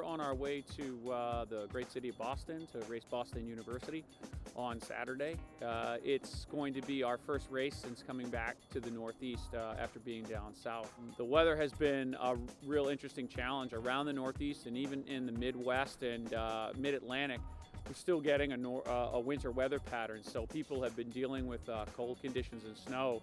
we're on our way to the great city of Boston to race Boston University on Saturday. It's going to be our first race since coming back to the Northeast after being down south. The weather has been a real interesting challenge around the Northeast and even in the Midwest and Mid-Atlantic. We're still getting a winter weather pattern, so people have been dealing with cold conditions and snow.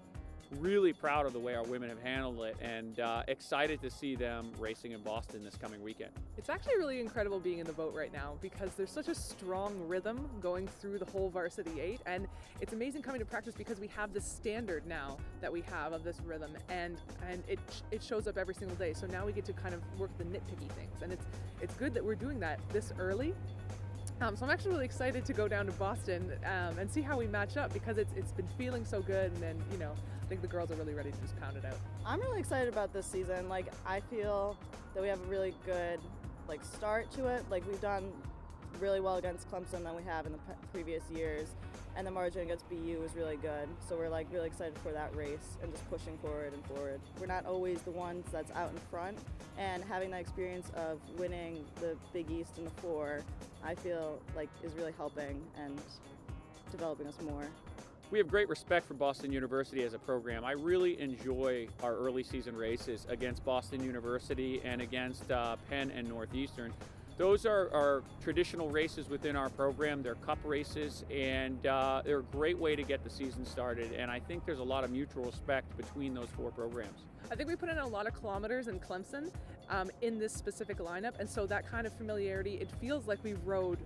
Really proud of the way our women have handled it and excited to see them racing in Boston this coming weekend. It's actually really incredible being in the boat right now because there's such a strong rhythm going through the whole varsity 8, and it's amazing coming to practice because we have this standard now that we have of this rhythm, and it shows up every single day. So now we get to kind of work the nitpicky things, and it's good that we're doing that this early. So I'm actually really excited to go down to Boston and see how we match up because it's been feeling so good, and then I think the girls are really ready to just pound it out. I'm really excited about this season. Like, I feel that we have a really good start to it. Like, we've done really well against Clemson than we have in the previous years, and the margin against BU is really good. So we're really excited for that race and just pushing forward and forward. We're not always the ones that's out in front, and having that experience of winning the Big East in the 4, I feel like is really helping and developing us more. We have great respect for Boston University as a program. I really enjoy our early season races against Boston University and against Penn and Northeastern. Those are traditional races within our program. They're cup races, and they're a great way to get the season started. And I think there's a lot of mutual respect between those 4 programs. I think we put in a lot of kilometers in Clemson in this specific lineup, and so that kind of familiarity, it feels like we rode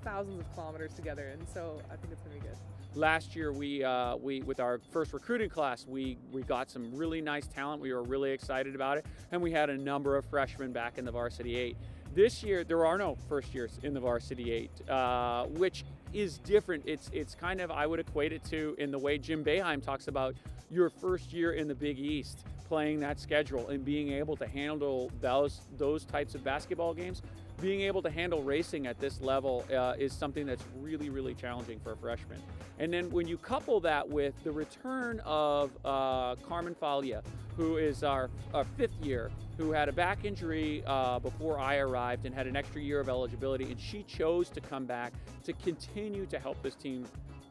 thousands of kilometers together, and so I think it's going to be good. Last year, we with our first recruiting class, we got some really nice talent. We were really excited about it, and we had a number of freshmen back in the varsity 8. This year, there are no first years in the varsity 8, which is different. It's kind of, I would equate it to in the way Jim Boeheim talks about your first year in the Big East, playing that schedule and being able to handle those types of basketball games. Being able to handle racing at this level is something that's really, really challenging for a freshman. And then when you couple that with the return of Carmen Falia, who is our 5th year, who had a back injury before I arrived and had an extra year of eligibility, and she chose to come back to continue to help this team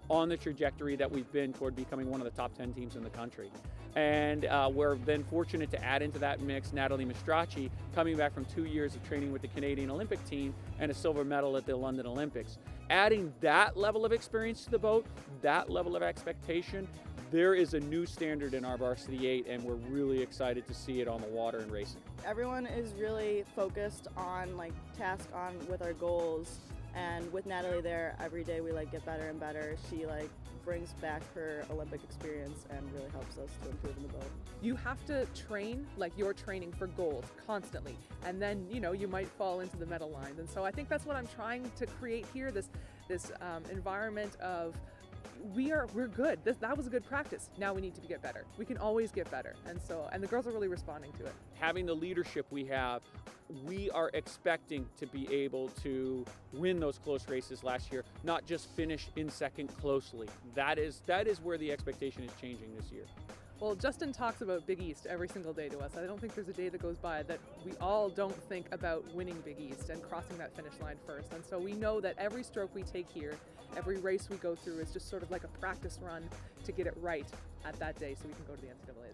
on the trajectory that we've been toward becoming one of the top 10 teams in the country. And we're then fortunate to add into that mix Natalie Mastracci, coming back from 2 years of training with the Canadian Olympic team and a silver medal at the London Olympics. Adding that level of experience to the boat, that level of expectation, there is a new standard in our varsity 8, and we're really excited to see it on the water and racing. Everyone is really focused on task on with our goals, and with Natalie there, every day we get better and better. She brings back her Olympic experience and really helps us to improve in the boat. You have to train you're training for gold constantly, and then you might fall into the medal lines. And so I think that's what I'm trying to create here, this environment of we're good. That was a good practice. Now we need to get better. We can always get better, and the girls are really responding to it. Having the leadership we have, we are expecting to be able to win those close races last year, not just finish in second closely. That is where the expectation is changing this year. Well, Justin talks about Big East every single day to us. I don't think there's a day that goes by that we all don't think about winning Big East and crossing that finish line first. And so we know that every stroke we take here, every race we go through is just sort of like a practice run to get it right at that day so we can go to the NCAAs.